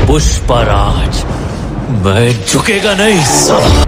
पुष्पराज मैं झुकेगा नहीं साला।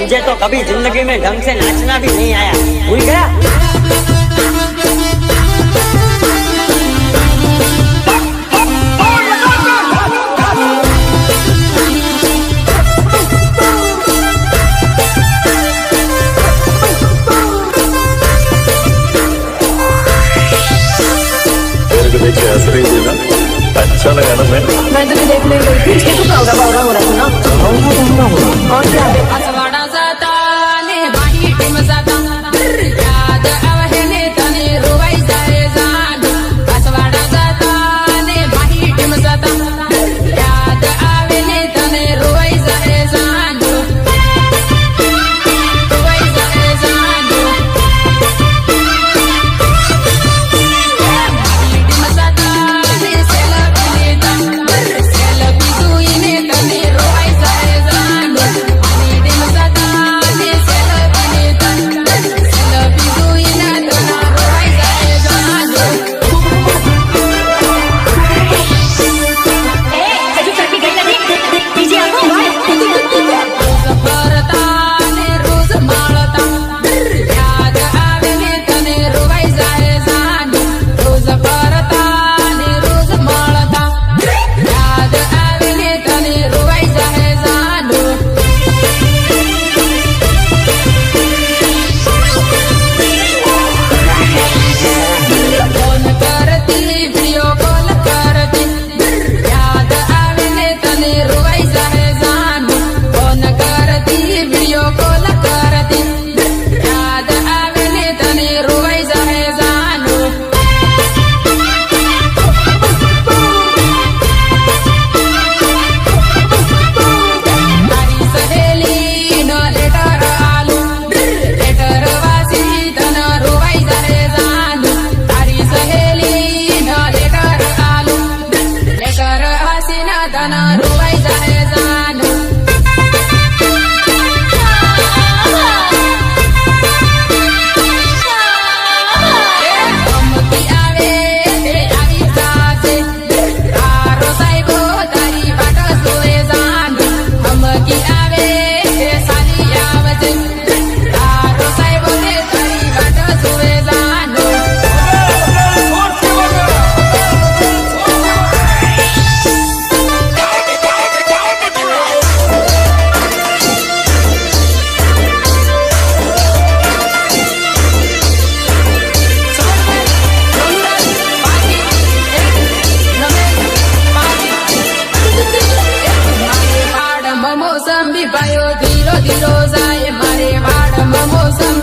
तुझे तो कभी जिंदगी में ढंग से नाचना भी नहीं आया, भूल गया? मेरे को देख के हंस रही थी ना, अच्छा लगा ना? मैं तो देखने गई थी, इसके तो होगा हो रहा था ना। और क्या Celebrity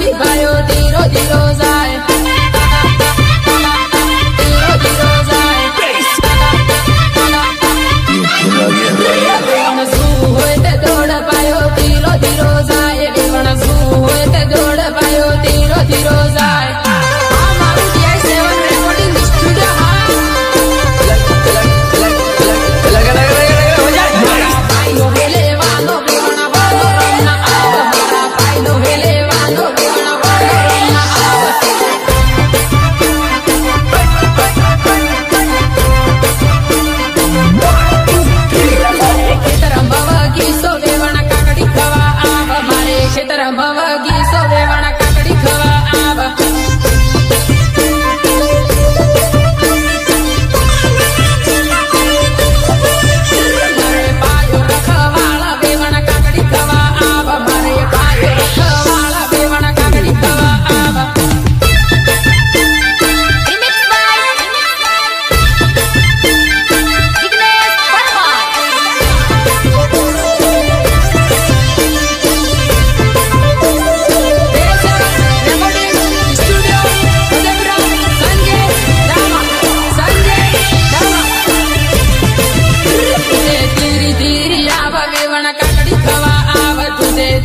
સંબંધી ભાઈઓ ધીરો ધીરો જાય ધીરો ધીરો જાય વેવણ શું હોય તે દોડ પાયો ધીરો ધીરો જાય વેવણ શું હોય તે દોડ પાયો ધીરો ધીરો જાય આ મારું DI7 રેકોર્ડિંગ સ્ટુડિયો હા પાયલો વેલેવાનો વેવણ વાળો રમના આવ મારા પાયલો વેલેવાનો વેવણ વાળો રમના આવ ખેતરમાં વગીસો વેવણ કાકડી ખવા આવ મારે ખેતરમાં વગીસો વેવણ કાકડી ખવા આવ મારે પાયો રખવાળા વેવણ કાકડી ખવા આવ મારે પાયો રખવાળા વેવણ કાકડી ખવા આવ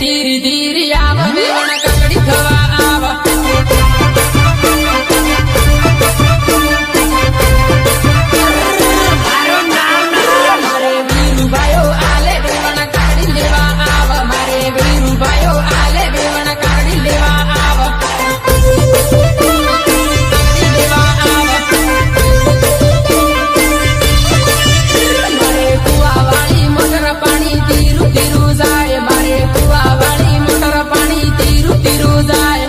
ધીરી ધીરી આવ વેવણ કાકડી ખવા આવ મારે વીરુભાઈઓ આલે વેવણ કાકડી લેવા આવ મારે વીરુભાઈઓ આલે વેવણ કાકડી લેવા આવ કાકડી લેવા આવ મારે કુવાવાળી મોટર પાણી ધીરું ધીરું જાય મારે કુવાવાળી મોટર પાણી ધીરું ધીરું જાય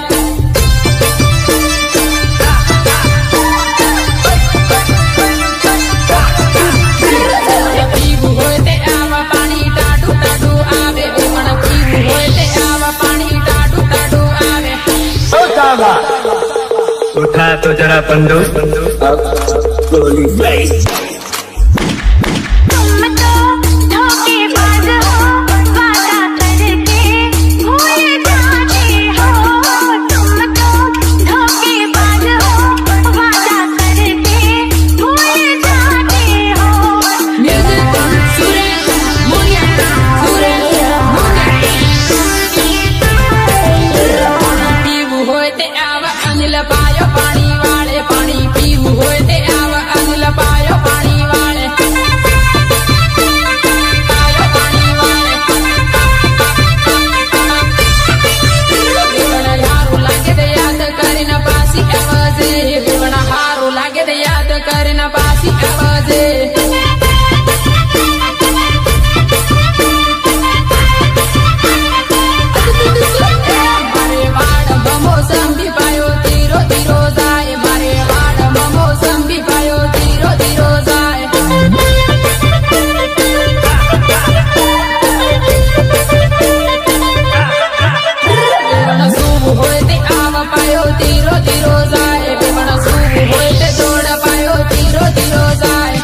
પીવું હોય તે આવા પાણી ટાઢું ટાઢું આવે વેવણ પીવું હોય તે આવા પાણી ટાઢું ટાઢું આવે उठा तो जरा बंदो धोखेबाज हो वादा करके भूल जाते हो तुम तो धोखेबाज हो वादा करके भूल जाते हो મ્યુઝિક સુરેશ મુનિયા પીવું હોય તે આવા અનિલ પાયો પાણી વાળે પાણી પીવું હોય તે આવા અનિલ પાયો પાણી વાળે પાયો પાણી વાળે વેવણ હારું લાગે તે યાદ કરીને પાછી આવજે વેવણ હારું લાગે તે યાદ કરીને પાછી આવજે મારે વાડમાં મોસંબી પાયો ધીરો ધીરો જાય મારે વાડમાં મોસંબી પાયો ધીરો ધીરો જાય વેવણ શું હોય તે આવ પાયો ધીરો ધીરો જાય વેવણ શું હોય તે દોડ પાયો ધીરો ધીરો જાય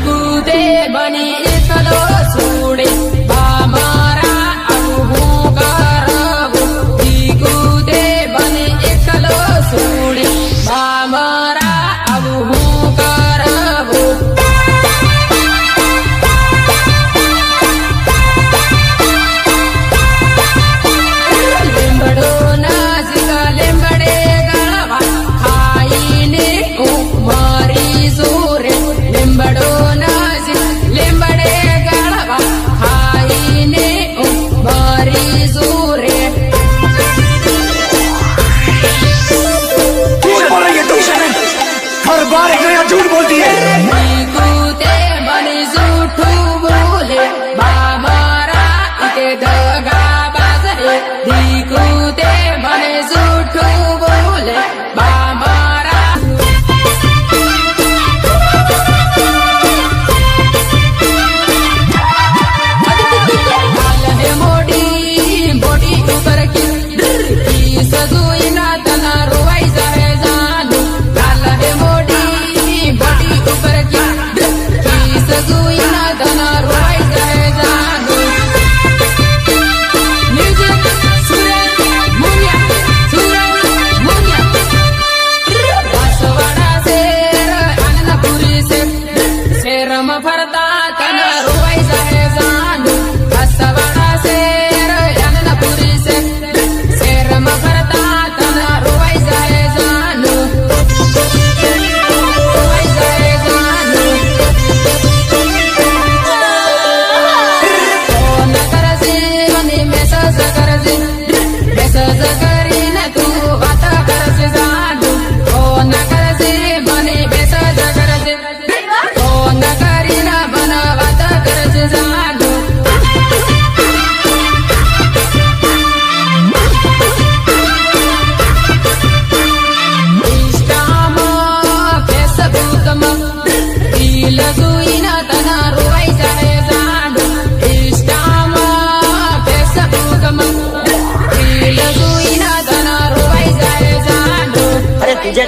કૂદે બની એકલો છોડે બા મારા આવું હું કરવું કૂદે બની એકલો છોડે બા મારા આવું હું કરવું લીંબડો નાસિક લીંબડે ગળવા ખાઈને હું મારી જોરે લીંબડો નાસિક લીંબડે ગળવા ખાઈને હું મારી જોરે हर बार एक नया झूठ बोलती है કૂદે બની જૂઠું બોલે બા મારા ઇતે દગા બાજરે કૂદે મને જૂઠું બોલે બા મારા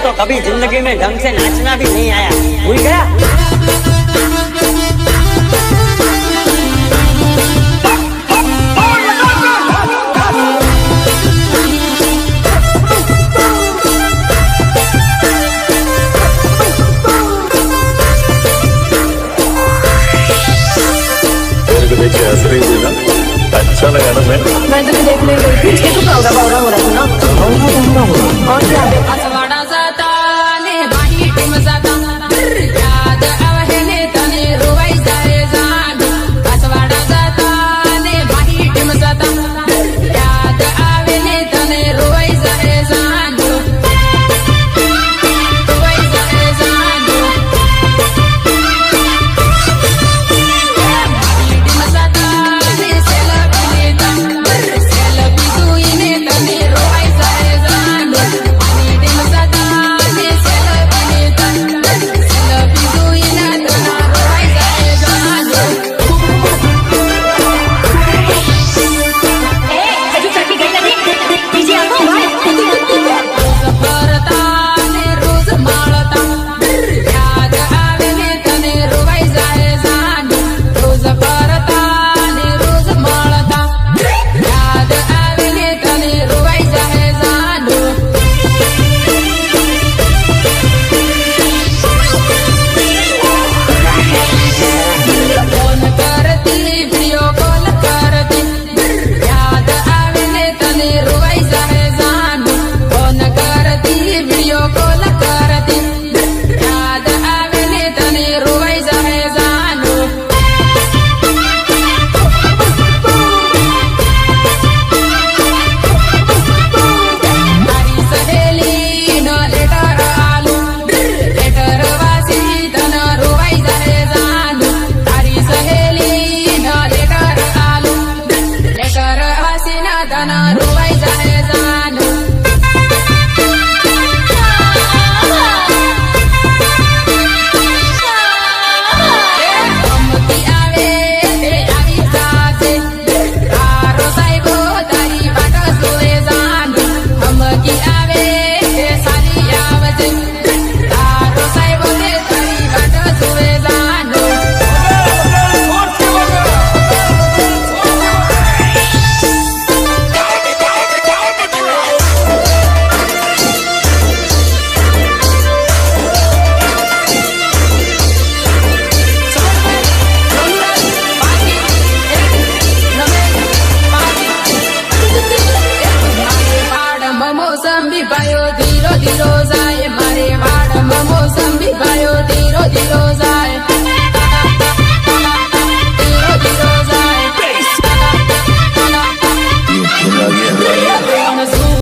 तो कभी जिंदगी में ढंग से नाचना भी नहीं आया। भूल गया?